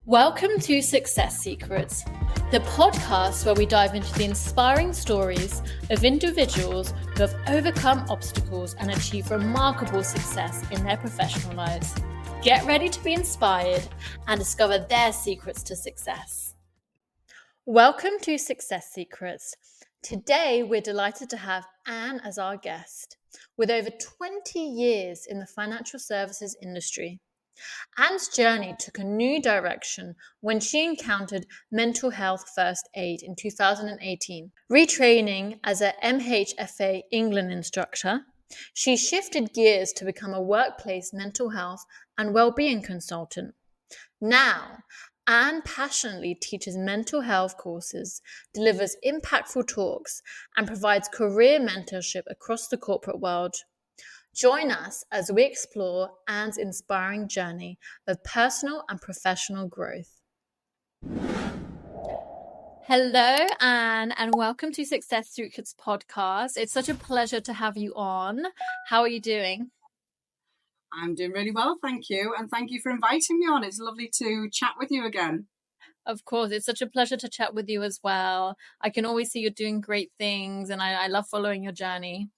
Welcome to Success Secrets, the podcast where we dive into the inspiring stories of individuals who have overcome obstacles and achieved remarkable success in their professional lives. Get ready to be inspired and discover their secrets to success. Welcome to Success Secrets. Today, we're delighted to have Ann as our guest. With over 20 years in the financial services industry, Anne's journey took a new direction when she encountered mental health first aid in 2018. Retraining as a MHFA England instructor, she shifted gears to become a workplace mental health and wellbeing consultant. Now, Anne passionately teaches mental health courses, delivers impactful talks, and provides career mentorship across the corporate world. Join us as we explore Anne's inspiring journey of personal and professional growth. Hello, Anne, and welcome to Success Secrets podcast. It's such a pleasure to have you on. How are you doing? I'm doing really well, thank you. And thank you for inviting me on. It's lovely to chat with you again. Of course, it's such a pleasure to chat with you as well. I can always see you're doing great things, and I love following your journey.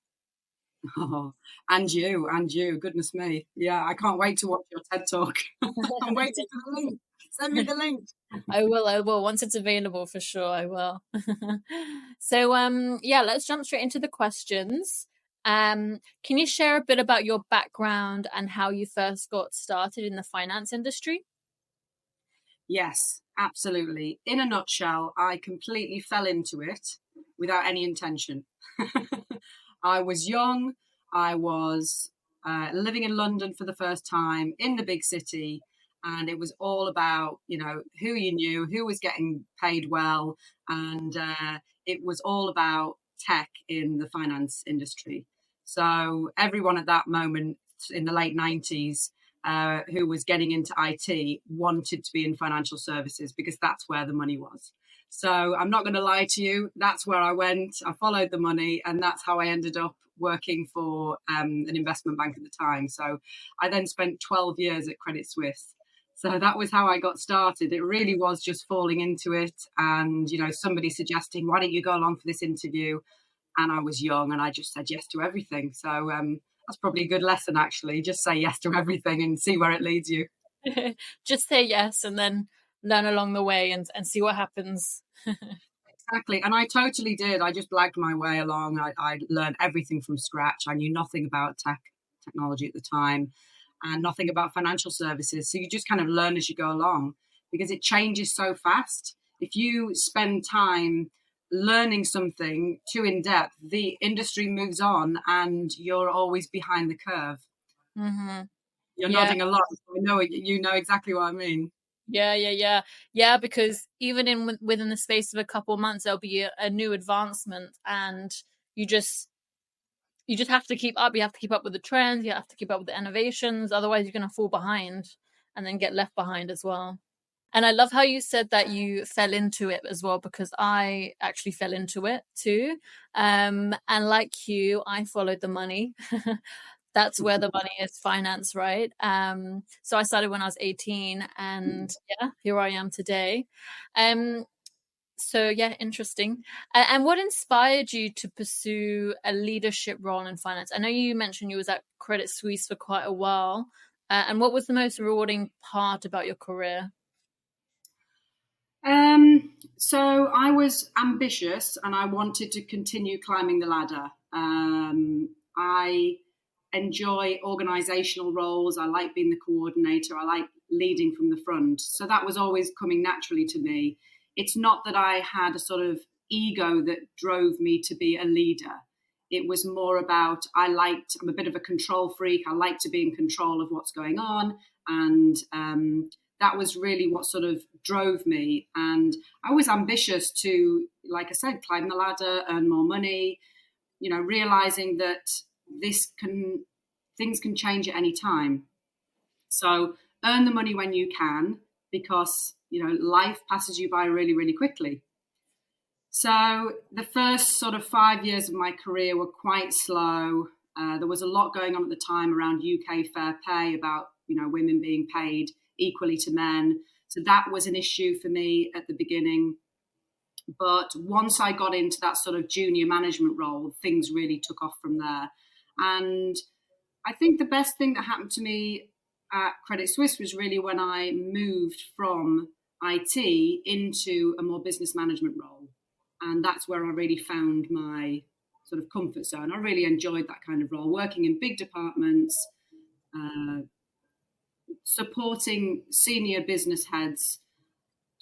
Oh, and you, goodness me. Yeah, I can't wait to watch your TED Talk. I'm waiting for the link. Send me the link. I will. Once it's available, for sure, I will. So, let's jump straight into the questions. Can you share a bit about your background and how you first got started in the finance industry? Yes, absolutely. In a nutshell, I completely fell into it without any intention. I was young. I was living in London for the first time in the big city. And it was all about, who you knew, who was getting paid well. And it was all about tech in the finance industry. So everyone at that moment in the late 90s who was getting into IT wanted to be in financial services because that's where the money was. So I'm not going to lie to you. That's where I went. I followed the money, and that's how I ended up working for an investment bank at the time. So I then spent 12 years at Credit Suisse. So that was how I got started. It really was just falling into it, and somebody suggesting, "Why don't you go along for this interview?" And I was young, and I just said yes to everything. So that's probably a good lesson, actually. Just say yes to everything and see where it leads you. Just say yes and then learn along the way and see what happens. Exactly. And I totally did. I just blagged my way along. I learned everything from scratch. I knew nothing about technology at the time and nothing about financial services. So you just kind of learn as you go along because it changes so fast. If you spend time learning something too in depth, the industry moves on and you're always behind the curve. Mm-hmm. You're nodding a lot. So I know you know exactly what I mean. Yeah, because even within the space of a couple of months there'll be a new advancement, and you just have to keep up. You have to keep up with the trends, you have to keep up with the innovations, otherwise you're going to fall behind and then get left behind as well. And I love how you said that you fell into it as well, because I actually fell into it too. And like you, I followed the money. That's where the money is, finance, right? So I started when I was 18, and here I am today. So interesting. And what inspired you to pursue a leadership role in finance? I know you mentioned you was at Credit Suisse for quite a while. And what was the most rewarding part about your career? So I was ambitious and I wanted to continue climbing the ladder. I enjoy organizational roles. I like being the coordinator. I like leading from the front. So that was always coming naturally to me. It's not that I had a sort of ego that drove me to be a leader. It was more about I'm a bit of a control freak. I like to be in control of what's going on. And that was really what sort of drove me. And I was ambitious to, like I said, climb the ladder, earn more money, realizing that things can change at any time. So earn the money when you can, because, life passes you by really, really quickly. So the first sort of 5 years of my career were quite slow. There was a lot going on at the time around UK fair pay, about, women being paid equally to men. So that was an issue for me at the beginning. But once I got into that sort of junior management role, things really took off from there. And I think the best thing that happened to me at Credit Suisse was really when I moved from IT into a more business management role. And that's where I really found my sort of comfort zone. I really enjoyed that kind of role, working in big departments, uh, supporting senior business heads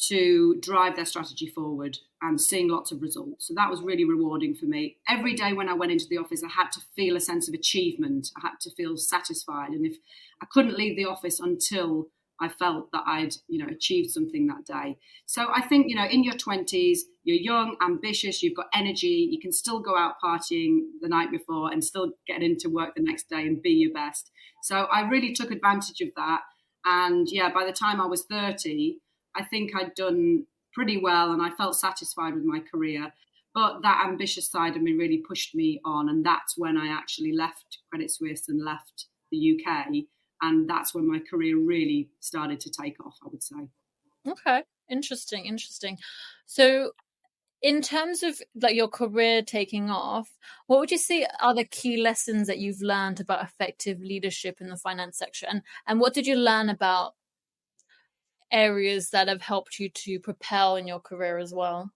to drive their strategy forward and seeing lots of results. So that was really rewarding for me. Every day when I went into the office, I had to feel a sense of achievement. I had to feel satisfied. And if I couldn't leave the office until I felt that I'd, achieved something that day. So I think, in your 20s, you're young, ambitious, you've got energy, you can still go out partying the night before and still get into work the next day and be your best. So I really took advantage of that. And yeah, by the time I was 30, I think I'd done pretty well and I felt satisfied with my career. But that ambitious side of me really pushed me on. And that's when I actually left Credit Suisse and left the UK. And that's when my career really started to take off, I would say. Okay. Interesting. So in terms of like your career taking off, what would you say are the key lessons that you've learned about effective leadership in the finance sector? And what did you learn about areas that have helped you to propel in your career as well?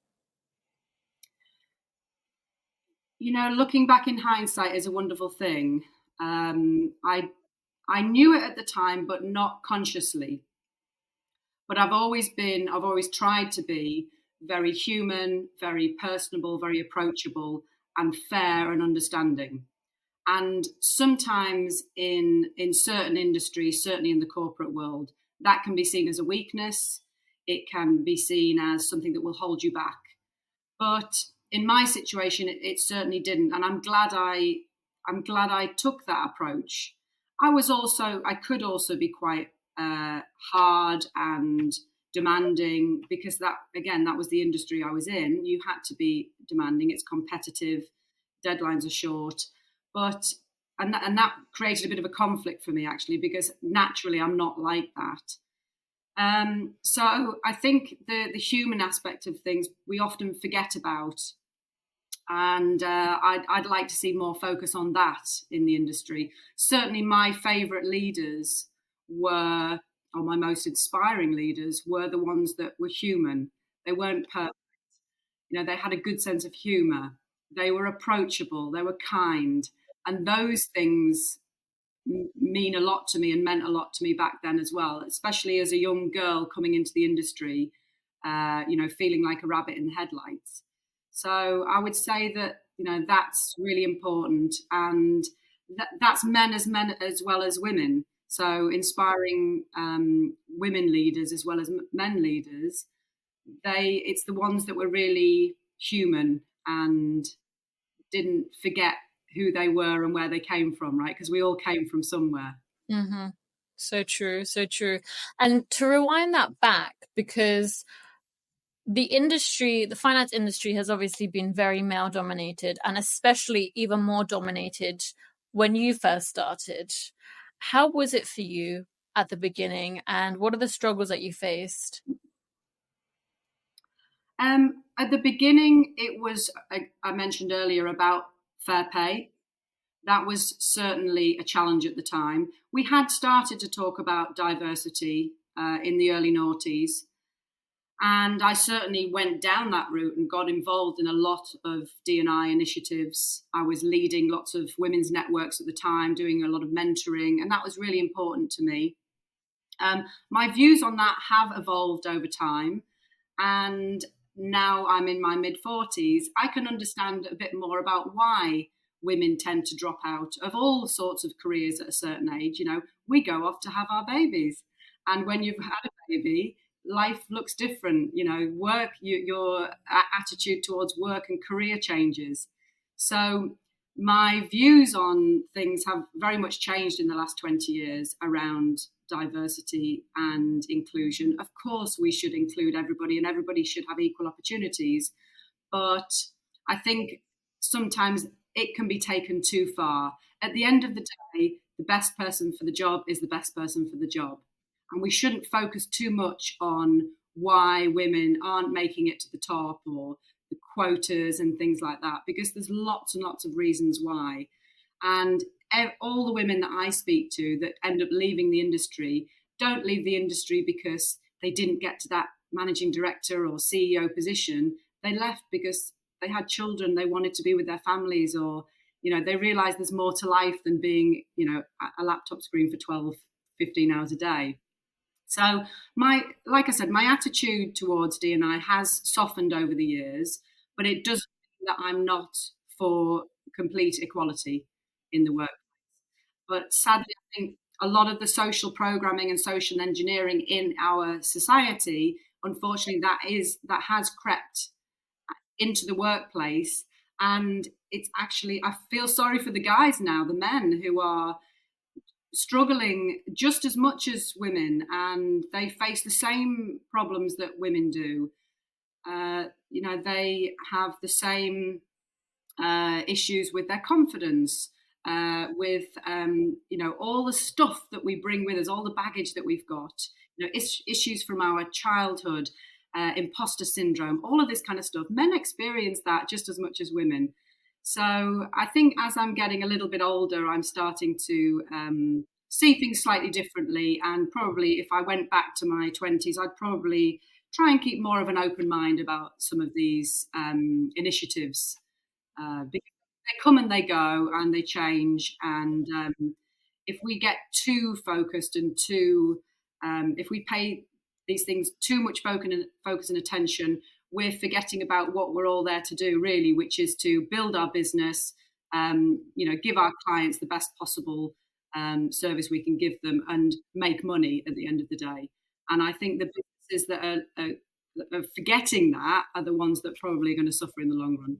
Looking back in hindsight is a wonderful thing. I knew it at the time, but not consciously. But I've always tried to be very human, very personable, very approachable, and fair and understanding. And sometimes in certain industries, certainly in the corporate world, that can be seen as a weakness. It can be seen as something that will hold you back. But in my situation, it certainly didn't, and I'm glad I took that approach. I could also be quite hard and demanding because that was the industry I was in. You had to be demanding. It's competitive, deadlines are short, but and that created a bit of a conflict for me actually because naturally I'm not like that. So I think the human aspect of things we often forget about, and I'd like to see more focus on that in the industry. Certainly, my favourite leaders were, or my most inspiring leaders, were the ones that were human. They weren't perfect. They had a good sense of humour. They were approachable. They were kind, and those things mean a lot to me and meant a lot to me back then as well, especially as a young girl coming into the industry, feeling like a rabbit in the headlights. So I would say that, that's really important. And that's men as well as women. So inspiring women leaders as well as men leaders, it's the ones that were really human and didn't forget who they were and where they came from, right? Because we all came from somewhere. Mm-hmm. So true. And to rewind that back, because the finance industry has obviously been very male dominated and especially even more dominated when you first started. How was it for you at the beginning and what are the struggles that you faced? At the beginning, it was, I mentioned earlier about fair pay. That was certainly a challenge at the time. We had started to talk about diversity in the early noughties. And I certainly went down that route and got involved in a lot of D&I initiatives. I was leading lots of women's networks at the time, doing a lot of mentoring, and that was really important to me. My views on that have evolved over time. And now I'm in my mid 40s, I can understand a bit more about why women tend to drop out of all sorts of careers at a certain age. We go off to have our babies. And when you've had a baby, life looks different. Work, your attitude towards work and career changes. So my views on things have very much changed in the last 20 years around diversity and inclusion. Of course, we should include everybody and everybody should have equal opportunities. But I think sometimes it can be taken too far. At the end of the day, the best person for the job is the best person for the job. And we shouldn't focus too much on why women aren't making it to the top, or the quotas and things like that, because there's lots and lots of reasons why. And all the women that I speak to that end up leaving the industry don't leave the industry because they didn't get to that managing director or CEO position. They left because they had children, they wanted to be with their families, or they realize there's more to life than being at a laptop screen for 12, 15 hours a day. So like I said, my attitude towards D&I has softened over the years, but it doesn't mean that I'm not for complete equality in the work. But sadly, I think a lot of the social programming and social engineering in our society, unfortunately, that has crept into the workplace. And it's actually, I feel sorry for the guys now, the men who are struggling just as much as women, and they face the same problems that women do. They have the same issues with their confidence, with all the stuff that we bring with us, all the baggage that we've got, issues from our childhood, imposter syndrome, all of this kind of stuff. Men experience that just as much as women. So I think as I'm getting a little bit older, I'm starting to see things slightly differently. And probably if I went back to my 20s, I'd probably try and keep more of an open mind about some of these initiatives, because they come and they go and they change. And if we get too focused and if we pay these things too much focus and attention, we're forgetting about what we're all there to do, really, which is to build our business, give our clients the best possible service we can give them, and make money at the end of the day. And I think the businesses that are forgetting that are the ones that probably are going to suffer in the long run.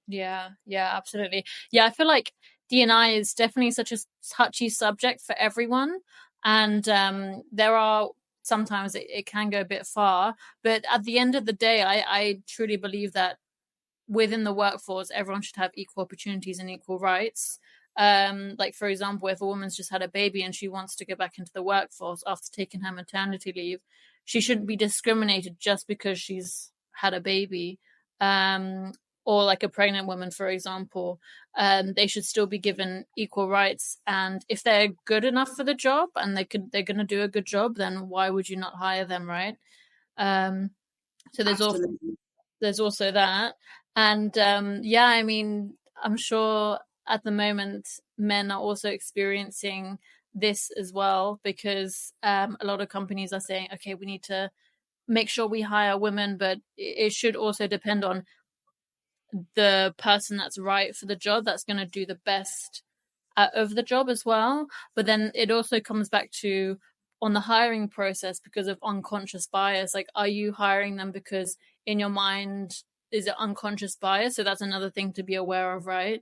Yeah, absolutely. Yeah, I feel like D&I is definitely such a touchy subject for everyone. And there are sometimes it can go a bit far. But at the end of the day, I truly believe that within the workforce, everyone should have equal opportunities and equal rights. Like, for example, if a woman's just had a baby and she wants to go back into the workforce after taking her maternity leave, she shouldn't be discriminated just because she's had a baby. Or like a pregnant woman, for example, they should still be given equal rights. And if they're good enough for the job and they're going to do a good job, then why would you not hire them, right? So there's also that. And I mean, I'm sure at the moment men are also experiencing this as well, because a lot of companies are saying, okay, we need to make sure we hire women, but it should also depend on the person that's right for the job, that's going to do the best out of the job as well. But then it also comes back to on the hiring process, because of unconscious bias. Like, are you hiring them because in your mind is it unconscious bias? So that's another thing to be aware of, right?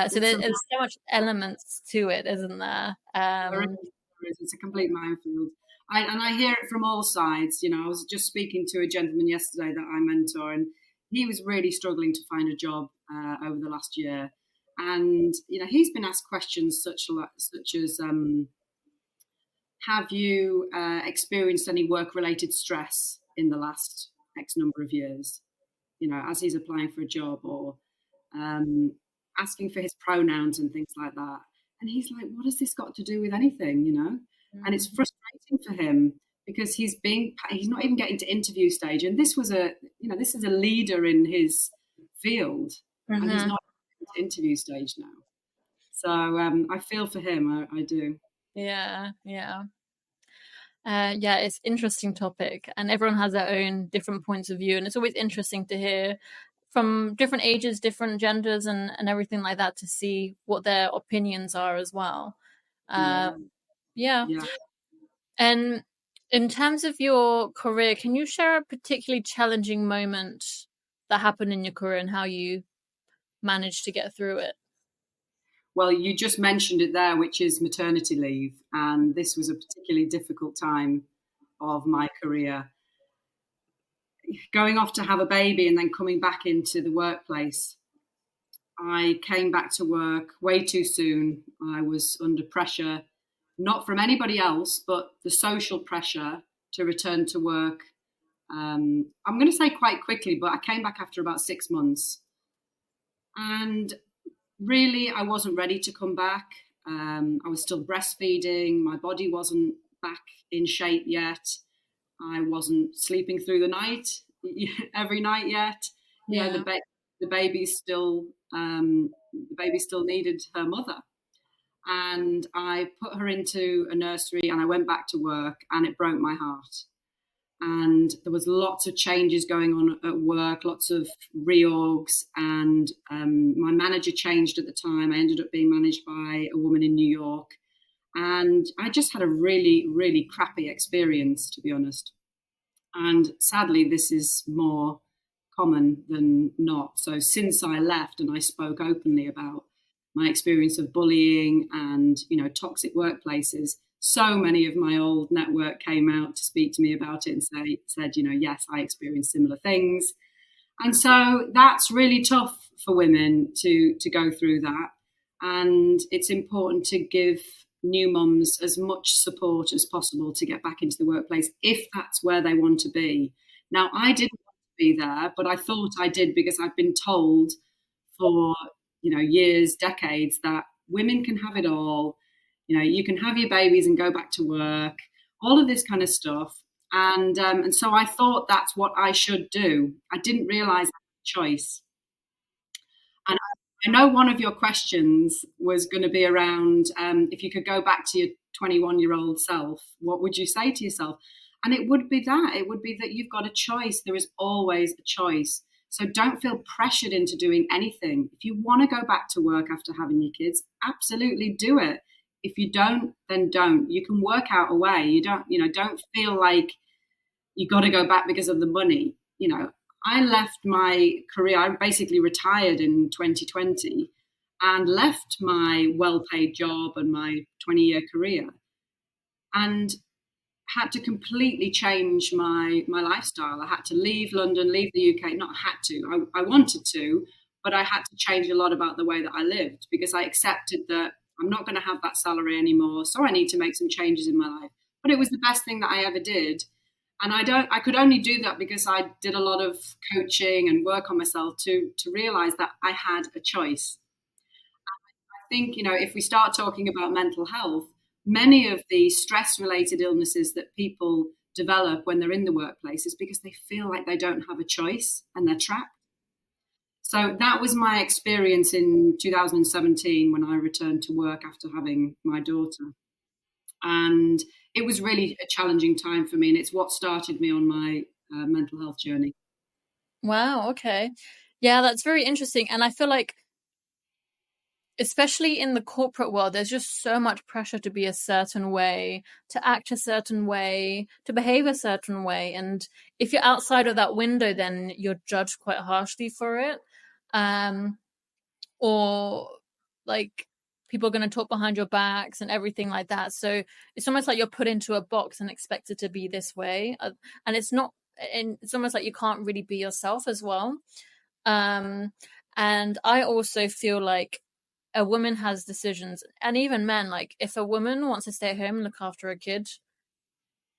So there's so much elements to it, isn't there? It's a complete minefield. I hear it from all sides. I was just speaking to a gentleman yesterday that I mentor, and he was really struggling to find a job over the last year. And he's been asked questions such as, have you experienced any work-related stress in the last X number of years? As he's applying for a job, or asking for his pronouns and things like that. And he's like, what has this got to do with anything? And it's frustrating for him because he's not even getting to interview stage. And this is a leader in his field, and he's not to interview stage now. So I feel for him. I do. Yeah. It's an interesting topic, and everyone has their own different points of view, and it's always interesting to hear from different ages, different genders, and everything like that, to see what their opinions are as well. Yeah. And in terms of your career, can you share a particularly challenging moment that happened in your career and how you managed to get through it? Well, you just mentioned it there, which is maternity leave. And this was a particularly difficult time of my career. Going off to have a baby and then coming back into the workplace. I came back to work way too soon. I was under pressure not from anybody else, but the social pressure to return to work. I'm going to say quite quickly, but I came back after about 6 months. And really, I wasn't ready to come back. I was still breastfeeding. My body wasn't back in shape yet. I wasn't sleeping through the night every night yet. Yeah. The baby still the baby still needed her mother, and I put her into a nursery, and I went back to work, and it broke my heart. And there was lots of changes going on at work, lots of reorgs, and my manager changed at the time. I ended up being managed by a woman in New York, and I just had a really, really crappy experience, to be honest. And sadly, this is more common than not. So since I left and I spoke openly about my experience of bullying and, toxic workplaces, so many of my old network came out to speak to me about it and said, yes, I experienced similar things. And so that's really tough for women to go through that. And it's important to give new mums as much support as possible to get back into the workplace if that's where they want to be. Now, I didn't want to be there, but I thought I did because I've been told for years, decades, that women can have it all. You can have your babies and go back to work, all of this kind of stuff. And so I thought that's what I should do. I didn't realize I had a choice. And I know one of your questions was going to be around if you could go back to your 21-year-old self, what would you say to yourself? And it would be that. It would be that you've got a choice. There is always a choice. So don't feel pressured into doing anything. If you want to go back to work after having your kids, absolutely do it. If you don't, then don't. You can work out a way. Don't feel like you got to go back because of the money. I left my career. I basically retired in 2020 and left my well-paid job and my 20-year career, and had to completely change my lifestyle. I had to leave London, leave the UK. Not had to. I wanted to, but I had to change a lot about the way that I lived, because I accepted that I'm not going to have that salary anymore. So I need to make some changes in my life. But it was the best thing that I ever did. And I could only do that because I did a lot of coaching and work on myself to realize that I had a choice. I think, if we start talking about mental health, many of the stress related illnesses that people develop when they're in the workplace is because they feel like they don't have a choice and they're trapped. So that was my experience in 2017 when I returned to work after having my daughter. And it was really a challenging time for me, and it's what started me on my mental health journey. Wow, okay. Yeah, that's very interesting. And I feel like, especially in the corporate world, there's just so much pressure to be a certain way, to act a certain way, to behave a certain way. And if you're outside of that window, then you're judged quite harshly for it. Um, or like people are going to talk behind your backs and everything like that. So it's almost like you're put into a box and expected to be this way. And it's not, and it's almost like you can't really be yourself as well. Um, and I also feel like a woman has decisions, and even men, like if a woman wants to stay at home and look after a kid,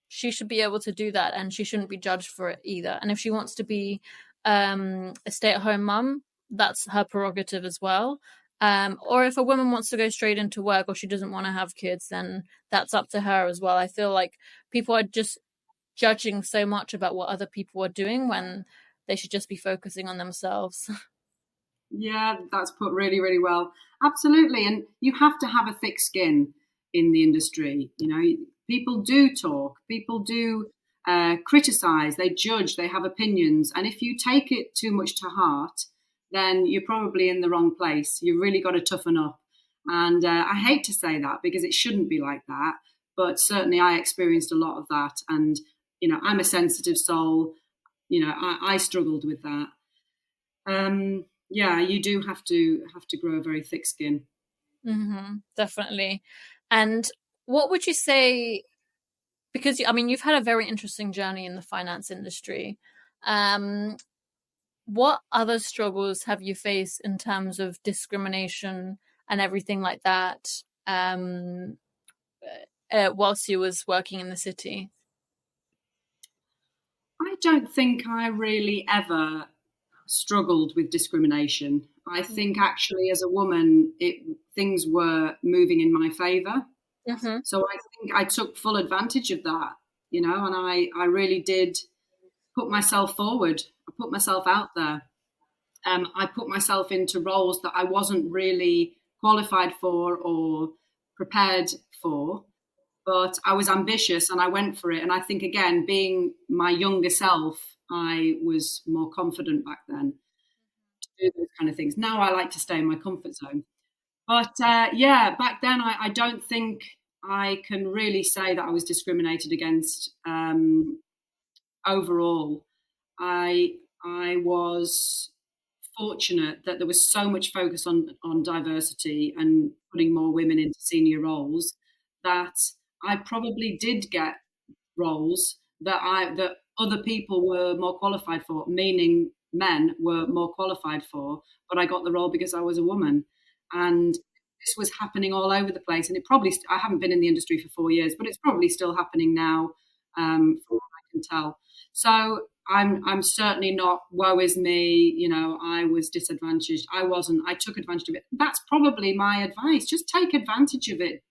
she should be able to do that, and she shouldn't be judged for it either. And if she wants to be a stay-at-home mum, that's her prerogative as well. Or if a woman wants to go straight into work, or she doesn't want to have kids, then that's up to her as well. I feel like people are just judging so much about what other people are doing when they should just be focusing on themselves. Yeah, that's put really, really well. Absolutely. And you have to have a thick skin in the industry. People do talk, people do criticize, they judge, they have opinions. And if you take it too much to heart, then you're probably in the wrong place. You really got to toughen up. And I hate to say that because it shouldn't be like that. But certainly I experienced a lot of that. And, I'm a sensitive soul. I struggled with that. Yeah, you do have to grow a very thick skin. Definitely. And what would you say, because I mean you've had a very interesting journey in the finance industry, um what other struggles have you faced in terms of discrimination and everything like that, um whilst you was working in the city? I don't think I really ever struggled with discrimination. I think actually as a woman, things were moving in my favour. Mm-hmm. So I think I took full advantage of that, and I really did put myself forward. I put myself out there. I put myself into roles that I wasn't really qualified for or prepared for, but I was ambitious and I went for it. And I think, again, being my younger self, I was more confident back then to do those kind of things. Now I like to stay in my comfort zone. But yeah, back then I don't think I can really say that I was discriminated against overall. I I was fortunate that there was so much focus on diversity and putting more women into senior roles that I probably did get roles that other people were more qualified for, meaning men were more qualified for, but I got the role because I was a woman. And this was happening all over the place. And I haven't been in the industry for 4 years, but it's probably still happening now, from what I can tell. So I'm certainly not woe is me, I was disadvantaged. I wasn't. I took advantage of it. That's probably my advice. Just take advantage of it.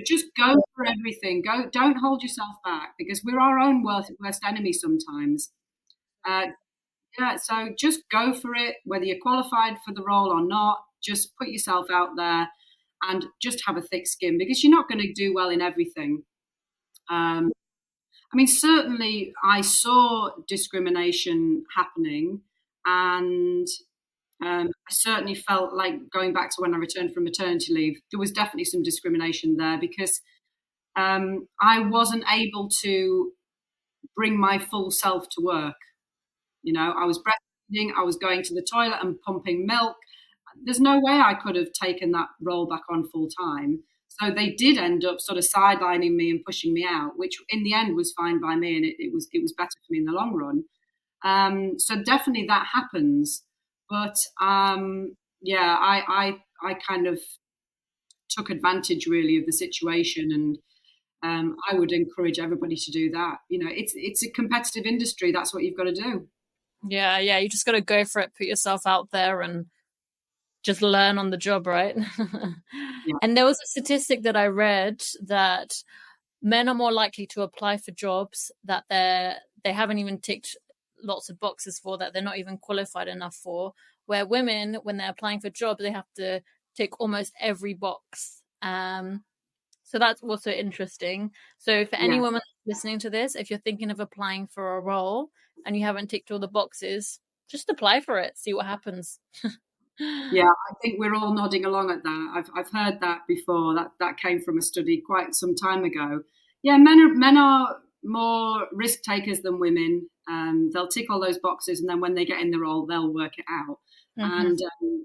Just go for everything. Don't hold yourself back because we're our own worst enemy sometimes. Uh, yeah, so just go for it, whether you're qualified for the role or not. Just put yourself out there and just have a thick skin because you're not going to do well in everything. Um, I mean, certainly I saw discrimination happening, and I certainly felt like going back to when I returned from maternity leave, there was definitely some discrimination there because I wasn't able to bring my full self to work. I was breastfeeding, I was going to the toilet and pumping milk. There's no way I could have taken that role back on full time. So they did end up sort of sidelining me and pushing me out, which in the end was fine by me, and it was better for me in the long run. So definitely that happens, but yeah, I kind of took advantage really of the situation, and I would encourage everybody to do that. It's a competitive industry. That's what you've got to do. Yeah, you just got to go for it, put yourself out there, and just learn on the job, right? Yeah. And there was a statistic that I read that men are more likely to apply for jobs that they haven't even ticked lots of boxes for, that they're not even qualified enough for, where women, when they're applying for jobs, they have to tick almost every box. So that's also interesting. So for any Yeah. woman listening to this, if you're thinking of applying for a role and you haven't ticked all the boxes, just apply for it, see what happens. Yeah, I think we're all nodding along at that. I've heard that before. That came from a study quite some time ago. Yeah, men are more risk takers than women. They'll tick all those boxes, and then when they get in the role, they'll work it out. Mm-hmm. And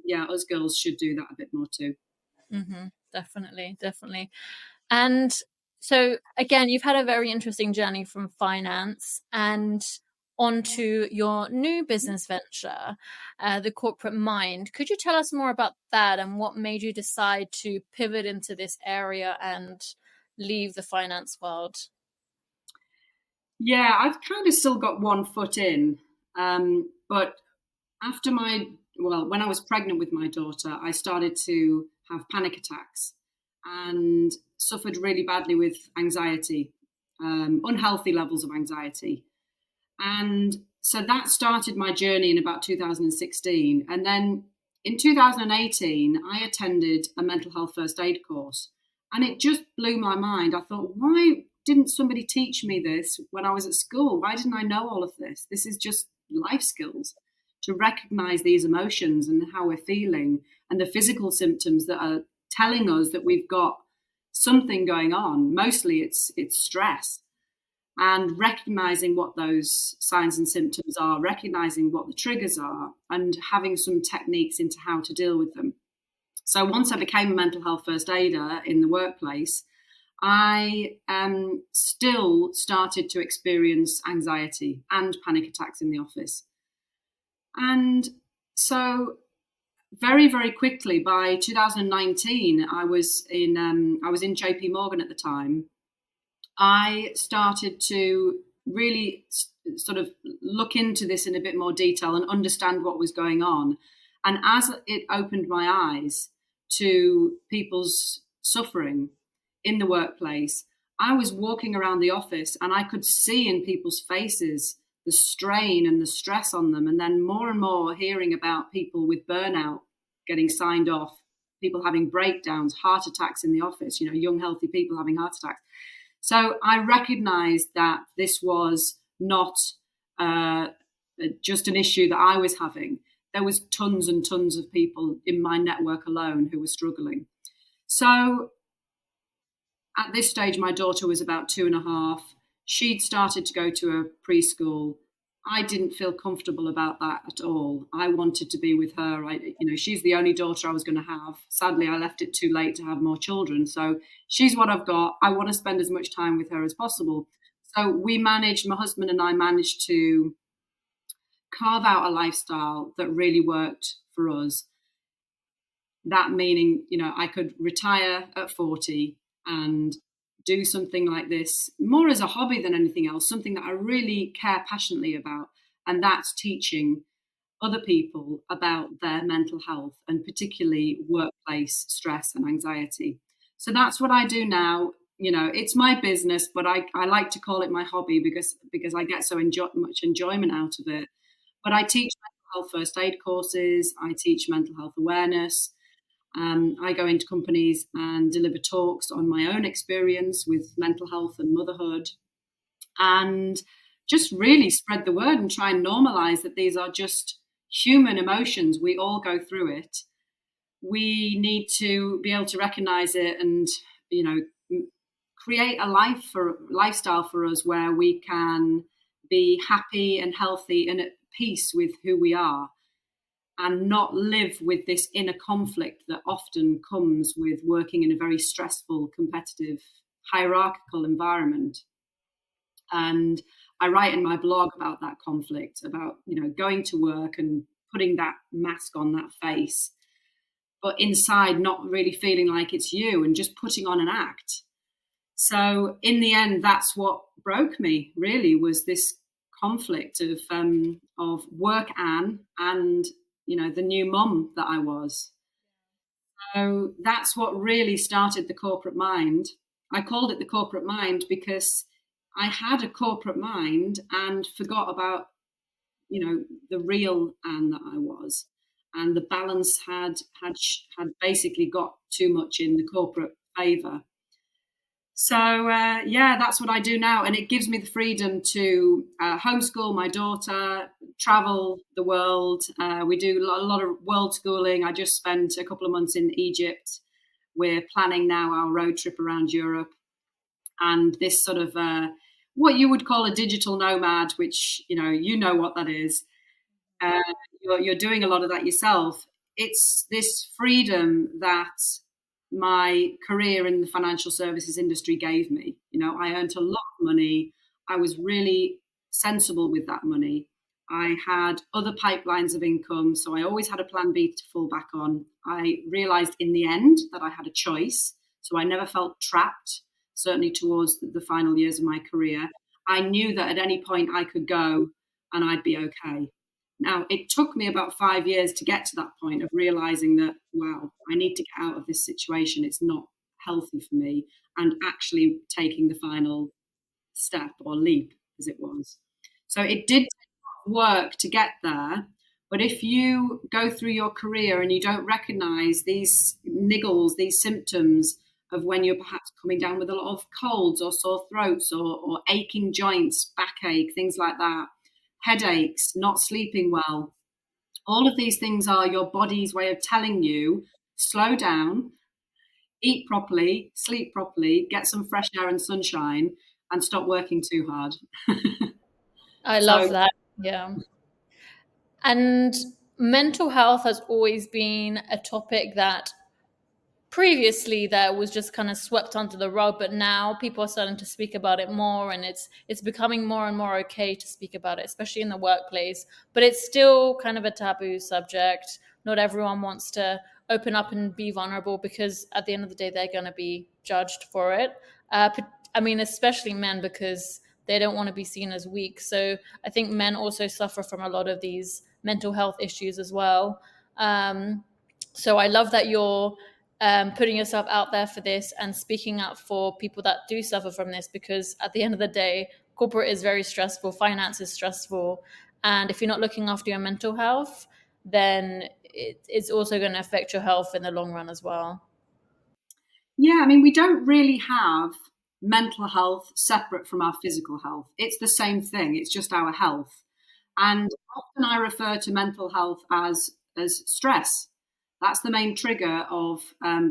yeah, us girls should do that a bit more too. Mm-hmm. Definitely. And so, again, you've had a very interesting journey from finance and onto your new business venture, the Corporate Mind. Could you tell us more about that and what made you decide to pivot into this area and leave the finance world? Yeah, I've kind of still got one foot in, but after when I was pregnant with my daughter, I started to have panic attacks and suffered really badly with anxiety, unhealthy levels of anxiety. And so that started my journey in about 2016. And then in 2018, I attended a mental health first aid course. And it just blew my mind. I thought, why didn't somebody teach me this when I was at school? Why didn't I know all of this? This is just life skills to recognize these emotions and how we're feeling and the physical symptoms that are telling us that we've got something going on. Mostly it's stress, and recognizing what those signs and symptoms are, recognizing what the triggers are, and having some techniques into how to deal with them. So once I became a mental health first aider in the workplace, I still started to experience anxiety and panic attacks in the office. And so very, very quickly, by 2019, I was in JP Morgan at the time. I started to really sort of look into this in a bit more detail and understand what was going on. And as it opened my eyes to people's suffering in the workplace, I was walking around the office and I could see in people's faces the strain and the stress on them. And then more and more hearing about people with burnout getting signed off, people having breakdowns, heart attacks in the office, young, healthy people having heart attacks. So I recognized that this was not uh, just an issue that I was having. There was tons and tons of people in my network alone who were struggling. So at this stage, my daughter was about 2.5. She'd started to go to a preschool. I didn't feel comfortable about that at all. I wanted to be with her. She's the only daughter I was going to have. Sadly, I left it too late to have more children. So she's what I've got. I want to spend as much time with her as possible. So my husband and I managed to carve out a lifestyle that really worked for us. That meaning, I could retire at 40 and do something like this more as a hobby than anything else, something that I really care passionately about. And that's teaching other people about their mental health and particularly workplace stress and anxiety. So that's what I do now. It's my business, but I like to call it my hobby because I get so much enjoyment out of it. But I teach mental health first aid courses. I teach mental health awareness. I go into companies and deliver talks on my own experience with mental health and motherhood, and just really spread the word and try and normalize that these are just human emotions. We all go through it. We need to be able to recognize it and, create a lifestyle for us where we can be happy and healthy and at peace with who we are, and not live with this inner conflict that often comes with working in a very stressful, competitive, hierarchical environment. And I write in my blog about that conflict, about, going to work and putting that mask on, that face, but inside not really feeling like it's you and just putting on an act. So in the end, that's what broke me, really, was this conflict of work Anne and the new mum that I was. So that's what really started the corporate mind. I called it the corporate mind because I had a corporate mind and forgot about the real Anne that I was, and the balance had basically got too much in the corporate favour. So yeah, that's what I do now, and it gives me the freedom to homeschool my daughter, travel the world. We do a lot of world schooling. I just spent a couple of months in Egypt. We're planning now our road trip around Europe, and this sort of what you would call a digital nomad, which you know what that is. Uh, you're doing a lot of that yourself. It's this freedom that my career in the financial services industry gave me. I earned a lot of money. I was really sensible with that money. I had other pipelines of income, so I always had a plan B to fall back on. I realized in the end that I had a choice, so I never felt trapped, certainly towards the final years of my career. I knew that at any point I could go and I'd be okay. Now, it took me about 5 years to get to that point of realizing that, wow, I need to get out of this situation. It's not healthy for me, and actually taking the final step or leap, as it was. So it did take work to get there. But if you go through your career and you don't recognize these niggles, these symptoms of when you're perhaps coming down with a lot of colds or sore throats or aching joints, backache, things like that, headaches, not sleeping well. All of these things are your body's way of telling you, slow down, eat properly, sleep properly, get some fresh air and sunshine, and stop working too hard. I love So, that. Yeah. And mental health has always been a topic that previously that was just kind of swept under the rug, but now people are starting to speak about it more, and it's becoming more and more okay to speak about it, especially in the workplace. But it's still kind of a taboo subject. not everyone wants to open up and be vulnerable, because at the end of the day, they're going to be judged for it. I mean, especially men, because they don't want to be seen as weak. So I think men also suffer from a lot of these mental health issues as well. So I love that you're putting yourself out there for this and speaking up for people that do suffer from this, because at the end of the day, corporate is very stressful, finance is stressful, and if you're not looking after your mental health, then it's also going to affect your health in the long run as well. Yeah, I mean, we don't really have mental health separate from our physical health. It's the same thing, it's just our health. And often I refer to mental health as stress. That's the main trigger of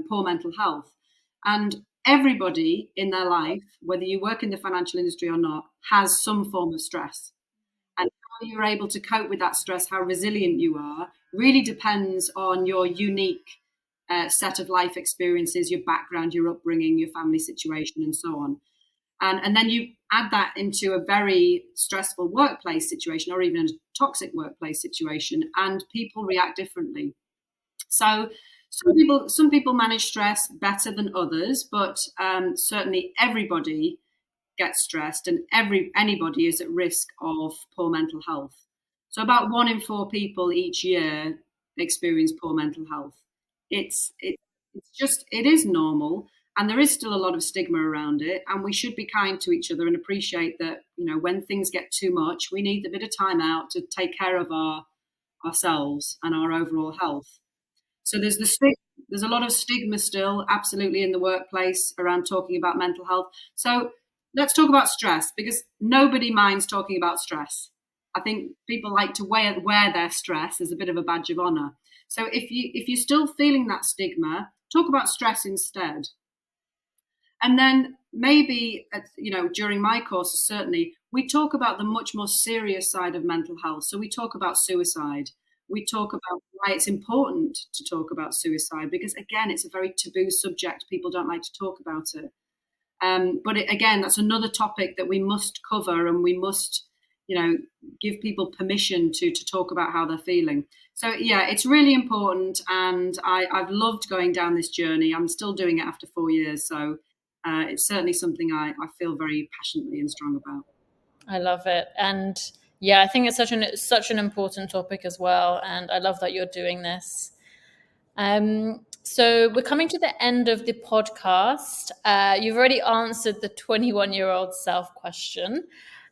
poor mental health. And everybody in their life, whether you work in the financial industry or not, has some form of stress. And how you're able to cope with that stress, how resilient you are, really depends on your unique set of life experiences, your background, your upbringing, your family situation, and so on. And then you add that into a very stressful workplace situation or even a toxic workplace situation, and people react differently. So some people manage stress better than others, but certainly everybody gets stressed, and anybody is at risk of poor mental health. So about 1 in 4 people each year experience poor mental health. It is normal, and there is still a lot of stigma around it, and we should be kind to each other and appreciate that, when things get too much, we need a bit of time out to take care of ourselves and our overall health. So there's a lot of stigma still, absolutely, in the workplace around talking about mental health. So let's talk about stress, because nobody minds talking about stress. I think people like to wear their stress as a bit of a badge of honor. So if you're still feeling that stigma, talk about stress instead. And then maybe during my courses, certainly we talk about the much more serious side of mental health. So we talk about suicide. We talk about why it's important to talk about suicide, because again, it's a very taboo subject. People don't like to talk about it. But again, that's another topic that we must cover, and we must, give people permission to talk about how they're feeling. So yeah, it's really important, and I've loved going down this journey. I'm still doing it after 4 years, so it's certainly something I feel very passionately and strong about. I love it. And yeah, I think it's such an important topic as well. And I love that you're doing this. So we're coming to the end of the podcast. You've already answered the 21-year-old self question.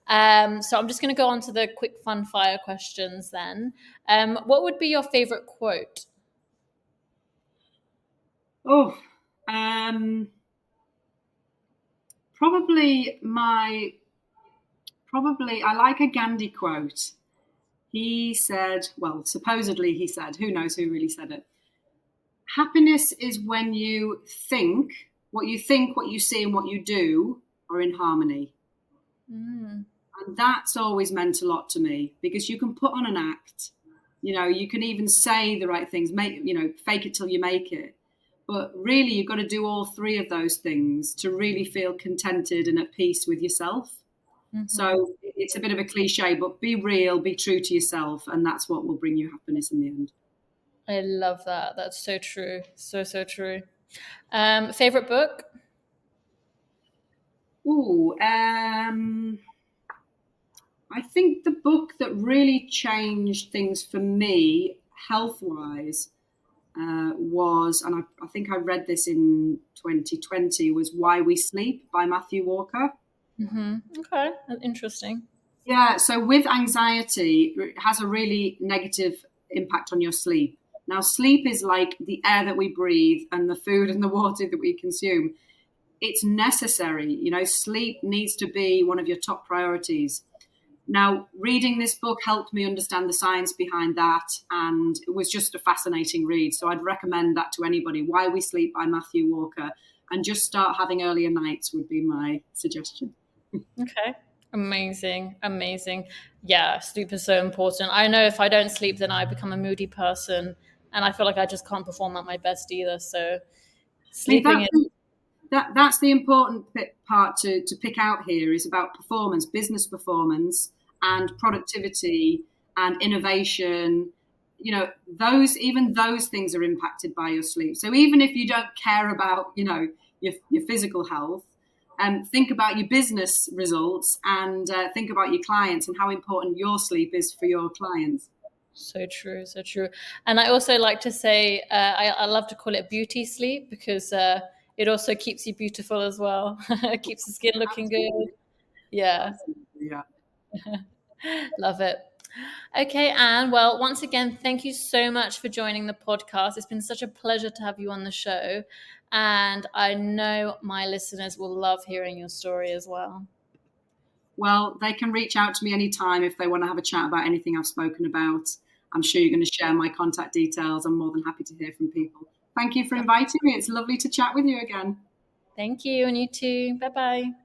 So I'm just going to go on to the quick fun fire questions then. What would be your favorite quote? Oh, um, probably I like a Gandhi quote. He said, well, supposedly he said, who knows who really said it? Happiness is when what you think, what you see, and what you do are in harmony. Mm. And that's always meant a lot to me, because you can put on an act, you can even say the right things, fake it till you make it. But really, you've got to do all three of those things to really feel contented and at peace with yourself. Mm-hmm. So it's a bit of a cliche, but be real, be true to yourself, and that's what will bring you happiness in the end. I love that. That's so true. So, so true. Favorite book? Ooh, I think the book that really changed things for me, health-wise, was, and I think I read this in 2020, was Why We Sleep by Matthew Walker. Mm-hmm. Okay, interesting. Yeah, so with anxiety, it has a really negative impact on your sleep. Now, sleep is like the air that we breathe and the food and the water that we consume. It's necessary. Sleep needs to be one of your top priorities. Now, reading this book helped me understand the science behind that, and it was just a fascinating read. So I'd recommend that to anybody. Why We Sleep by Matthew Walker, and just start having earlier nights would be my suggestion. Okay. Amazing. Amazing. Yeah, sleep is so important. I know if I don't sleep, then I become a moody person, and I feel like I just can't perform at my best either. So See, sleeping is that's the important part to pick out here, is about performance, business performance, and productivity and innovation. even those things are impacted by your sleep. So even if you don't care about, your physical health, think about your business results, and think about your clients and how important your sleep is for your clients. So true, so true. And I also like to say, I love to call it beauty sleep, because it also keeps you beautiful as well. It keeps the skin looking good. Yeah. Absolutely, yeah. Love it. Okay, Anne. Well, once again, thank you so much for joining the podcast. It's been such a pleasure to have you on the show. And I know my listeners will love hearing your story as well. Well, they can reach out to me anytime if they want to have a chat about anything I've spoken about. I'm sure you're going to share my contact details. I'm more than happy to hear from people. Thank you for inviting me. It's lovely to chat with you again. Thank you, and you too. Bye-bye.